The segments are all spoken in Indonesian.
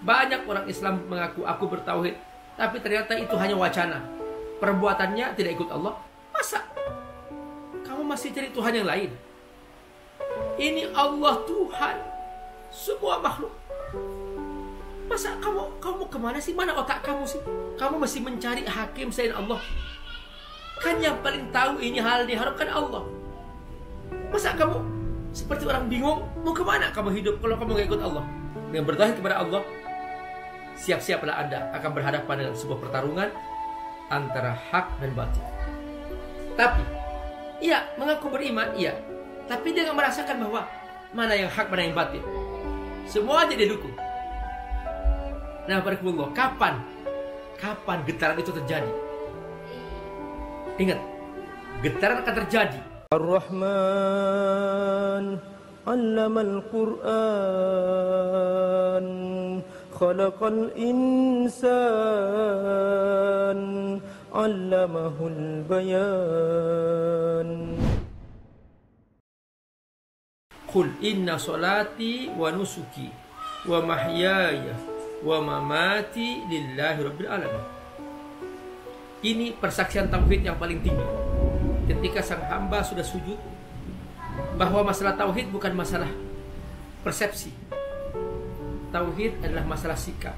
Banyak orang Islam mengaku aku bertauhid, tapi ternyata itu hanya wacana. Perbuatannya tidak ikut Allah. Masa kamu masih cari Tuhan yang lain? Ini Allah Tuhan semua makhluk. Masa kamu kemana sih? Mana otak kamu sih? Kamu masih mencari hakim selain Allah. Kan yang paling tahu ini hal diharapkan Allah. Masa kamu seperti orang bingung mau kemana kamu hidup kalau kamu gak ikut Allah? Dengan bertauhid kepada Allah, siap-siaplah Anda akan berhadapan dengan sebuah pertarungan antara hak dan batil. Tapi, iya, mengaku beriman, iya. Tapi dia gak merasakan bahwa mana yang hak, mana yang batil. Semua aja dia dukung. Nah, barakallahu, kapan getaran itu terjadi? Ingat, getaran akan terjadi. Ar-Rahman 'allamal Qur'an khalaqal insan 'allamahul bayan. Qul inna salati wa nusuki wa mahyaya wa mamati lillahi rabbil alamin. Ini persaksian tauhid yang paling tinggi. Ketika sang hamba sudah sujud, bahwa masalah tauhid bukan masalah persepsi. Tauhid adalah masalah sikap.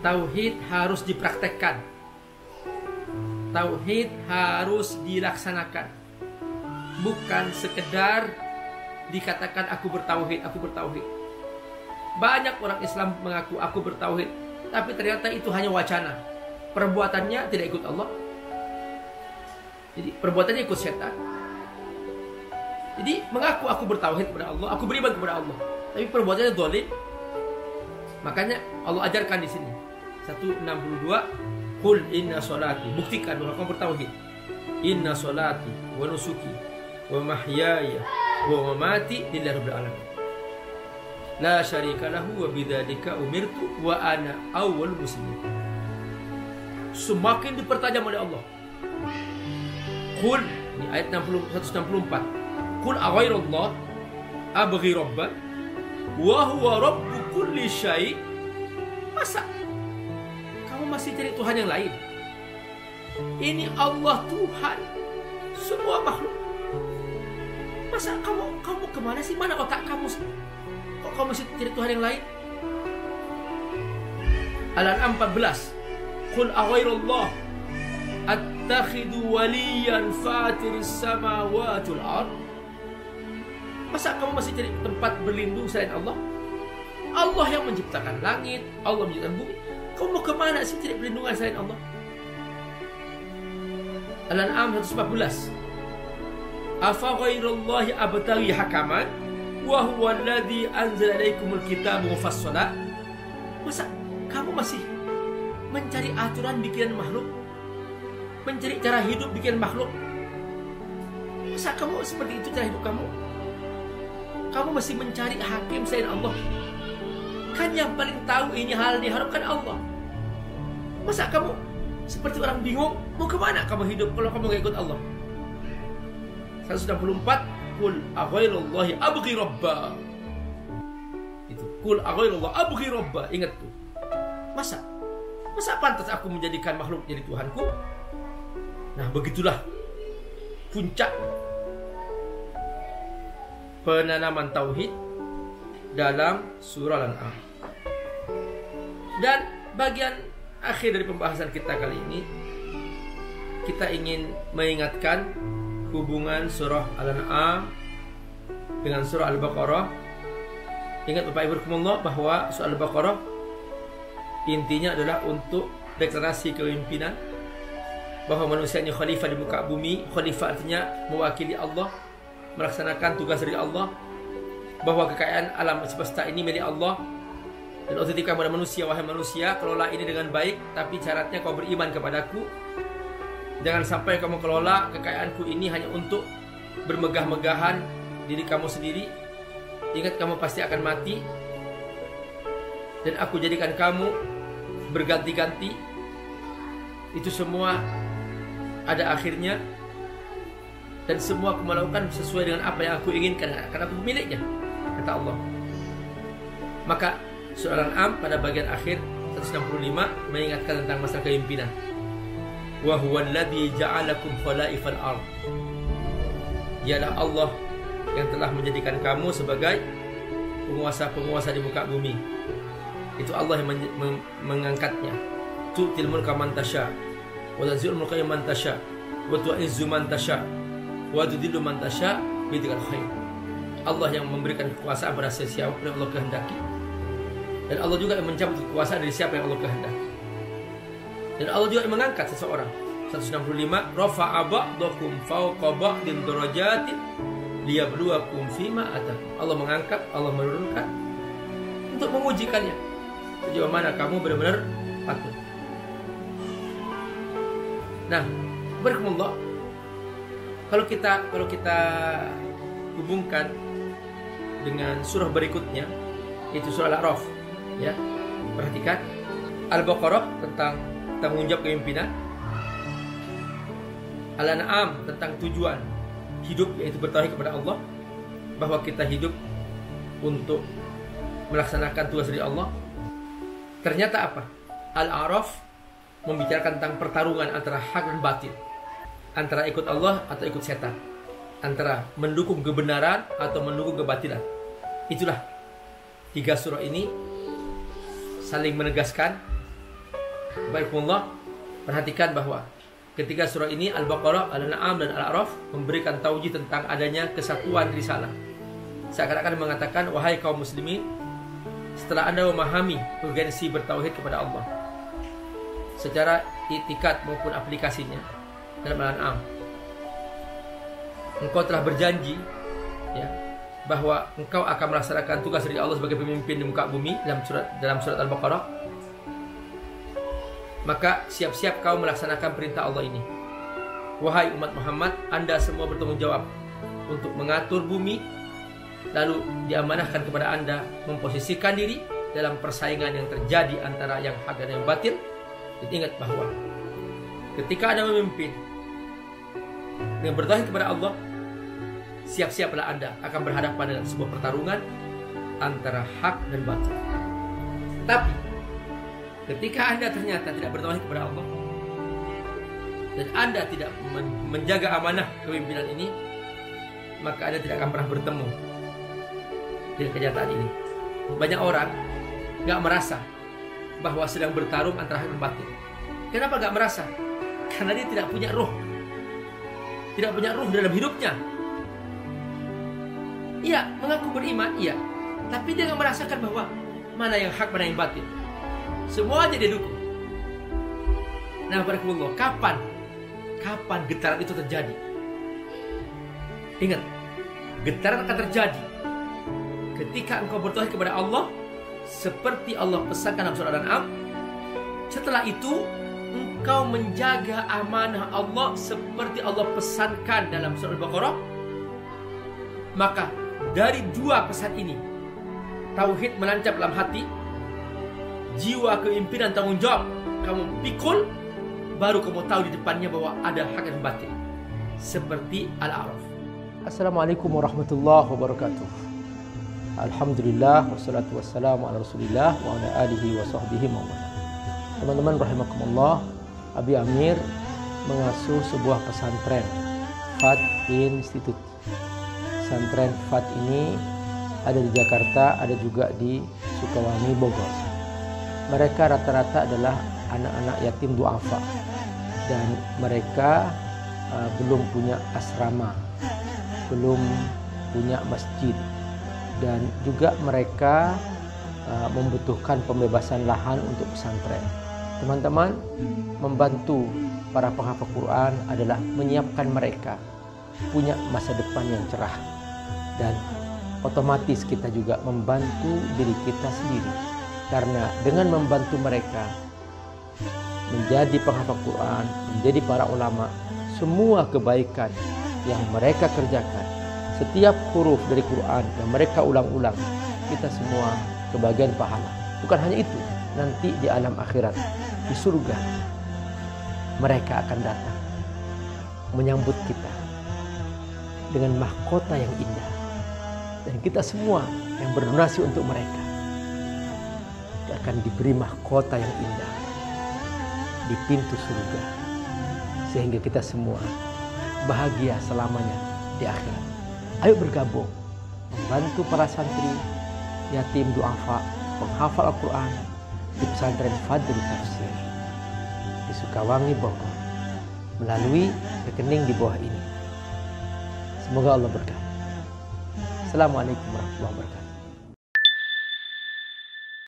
Tauhid harus dipraktekkan. Tauhid harus dilaksanakan. Bukan sekedar dikatakan aku bertauhid, aku bertauhid. Banyak orang Islam mengaku aku bertauhid, tapi ternyata itu hanya wacana. Perbuatannya tidak ikut Allah. Jadi perbuatannya ikut setan. Jadi mengaku aku bertauhid kepada Allah, aku beriman kepada Allah, tapi perbuatannya zalim. Makanya Allah ajarkan di sini 162, Qul inna sholati, buktikan bahwa kamu bertauhid. Inna sholati wa nusuki wa mahyaya wa mamati lillahi rabbil alamin. La syarika lahu wa bidzalika umirtu wa ana awwalul muslimin. Semakin dipertajam oleh Allah. Qul, ini ayat 164. Qul aghairallah abghi rabban wa huwa rabbu kulli syai'. Masa kamu masih cari Tuhan yang lain? Ini Allah Tuhan semua makhluk. Masa kamu kemana sih? Mana otak kamu sih? Kok kamu masih cari Tuhan yang lain? Al-An'am 14. Qul aghairallah attakhidu waliyan fatiris samawati wal ard. Masa kamu masih cari tempat berlindung selain Allah? Allah yang menciptakan langit, Allah menciptakan bumi. Kamu mau kemana sih cari perlindungan selain Allah? Al-An'am 114. Afa ghairallahi abtaghi hakaman wa huwa alladhi anzala ilaikumul kitaba mufassala. Masa kamu masih mencari aturan bikinan makhluk? Mencari cara hidup bikinan makhluk? Masa kamu seperti itu cara hidup kamu? Kamu masih mencari hakim selain Allah. Kan yang paling tahu ini hal diharapkan Allah. Masa kamu seperti orang bingung mau kemana kamu hidup kalau kamu gak ikut Allah? 164. Qul aghairallahi abghi rabba. Itu Qul aghairallahi abghi rabba. Ingat tuh. Masa pantas aku menjadikan makhluk jadi Tuhanku? Nah, begitulah puncak penanaman tauhid dalam surah Al-An'am. Dan bagian akhir dari pembahasan kita kali ini, kita ingin mengingatkan hubungan surah Al-An'am dengan surah Al-Baqarah. Ingat Bapak Ibu rahimakumullah bahwa surah Al-Baqarah intinya adalah untuk deklarasi kepemimpinan, bahwa manusia ini khalifah di muka bumi. Khalifah artinya mewakili Allah, melaksanakan tugas dari Allah, bahwa kekayaan alam semesta ini milik Allah, dan Allah titipkan kepada manusia, wahai manusia, kelola ini dengan baik, tapi syaratnya kau beriman kepadaku. Jangan sampai kamu kelola kekayaanku ini hanya untuk bermegah-megahan diri kamu sendiri. Ingat, kamu pasti akan mati, dan aku jadikan kamu berganti-ganti. Itu semua ada akhirnya, dan semua aku melakukan sesuai dengan apa yang aku inginkan, karena aku pemiliknya, kata Allah. Maka Surah Al-An'am pada bagian akhir 165 mengingatkan tentang masalah kepemimpinan. Wa huwallazi ja'alakum khalaifal ardh. Dialah Allah yang telah menjadikan kamu sebagai penguasa-penguasa di muka bumi. Itu Allah yang mengangkatnya. Tu'til mulka man tasya wa tanzi'ul mulka man tasya wa tu'izzu man tasya wa tudhillu man tasya biyadikal khair. Allah yang memberikan kekuasaan pada siapa yang Allah kehendaki, dan Allah juga yang mencabut kekuasaan dari siapa yang Allah kehendaki. Dan Allah juga yang mengangkat seseorang. 165 rafa'a ba'dakum fawqa ba'din darajatin liyabluwakum fima atakum. Allah mengangkat, Allah menurunkan untuk mengujikannya sejauh mana kamu benar-benar patuh. Nah, barakallah, kalau kita hubungkan dengan surah berikutnya, yaitu surah Al-A'raf, ya. Perhatikan Al-Baqarah tentang tanggung jawab kepemimpinan, Al-An'am tentang tujuan hidup, yaitu bertauhid kepada Allah, bahwa kita hidup untuk melaksanakan tugas dari Allah. Ternyata apa? Al-A'raf membicarakan tentang pertarungan antara hak dan batil, antara ikut Allah atau ikut setan, antara mendukung kebenaran atau mendukung kebatilan. Itulah 3 surah ini saling menegaskan. Baikullah, perhatikan bahwa ketika surah ini Al-Baqarah, Al-An'am dan Al-A'raf memberikan tauhid tentang adanya kesatuan risalah. Seakan-akan mengatakan, wahai kaum muslimin, setelah Anda memahami urgensi bertauhid kepada Allah secara i'tikad maupun aplikasinya dalam Al-An'am, engkau telah berjanji, ya, bahwa engkau akan melaksanakan tugas dari Allah sebagai pemimpin di muka bumi dalam surat Al-Baqarah. Maka siap-siap kau melaksanakan perintah Allah ini. Wahai umat Muhammad, Anda semua bertanggung jawab untuk mengatur bumi, lalu diamanahkan kepada Anda memposisikan diri dalam persaingan yang terjadi antara yang hak dan yang batil. Dan ingat bahwa ketika Anda memimpin dengan bertauhid kepada Allah, siap-siaplah Anda akan berhadapan dengan sebuah pertarungan antara hak dan batil. Tapi ketika Anda ternyata tidak bertauhid kepada Allah dan Anda tidak menjaga amanah kepemimpinan ini, maka Anda tidak akan pernah bertemu dengan kenyataan ini. Banyak orang gak merasa bahwa sedang bertarung antara hak dan batil. Kenapa gak merasa? Karena dia tidak punya ruh. Tidak punya ruh dalam hidupnya. Iya, mengaku beriman, iya, tapi dia gak merasakan bahwa mana yang hak, mana yang batil. Semuanya dia dukung. Nah, barakallahu, kapan getaran itu terjadi? Ingat, getaran akan terjadi ketika engkau bertauhid kepada Allah seperti Allah pesankan dalam surah Al-An'am. Setelah itu engkau menjaga amanah Allah seperti Allah pesankan dalam surah Al-Baqarah. Maka dari 2 pesan ini, tauhid menancap dalam hati, jiwa kepemimpinan tanggung jawab kamu pikul, baru kamu tahu di depannya bahwa ada hak dan batil. Seperti Al-A'raf. Assalamualaikum warahmatullahi wabarakatuh. Alhamdulillah, wassalatu wassalamu ala rasulillah wa ala alihi wa sahbihi mawala. Teman-teman rahimakumullah, Abi Amir mengasuh sebuah pesantren, Fat Institute. Pesantren Fat ini ada di Jakarta, ada juga di Sukawami, Bogor. Mereka rata-rata adalah anak-anak yatim du'afa, dan mereka belum punya asrama, belum punya masjid, dan juga mereka membutuhkan pembebasan lahan untuk pesantren. Teman-teman, membantu para penghafal Quran adalah menyiapkan mereka punya masa depan yang cerah, dan otomatis kita juga membantu diri kita sendiri, karena dengan membantu mereka menjadi penghafal Quran, menjadi para ulama, semua kebaikan yang mereka kerjakan, setiap huruf dari Quran yang mereka ulang-ulang, kita semua kebagian pahala. Bukan hanya itu, nanti di alam akhirat, di surga, mereka akan datang menyambut kita dengan mahkota yang indah, dan kita semua yang berdonasi untuk mereka akan diberi mahkota yang indah di pintu surga, sehingga kita semua bahagia selamanya di akhirat. Ayo bergabung membantu para santri, yatim duafa, penghafal Al-Quran di pesantren Fadl Tafsir di Sukawangi, Bogor, melalui rekening di bawah ini. Semoga Allah berkati. Assalamualaikum warahmatullahi wabarakatuh.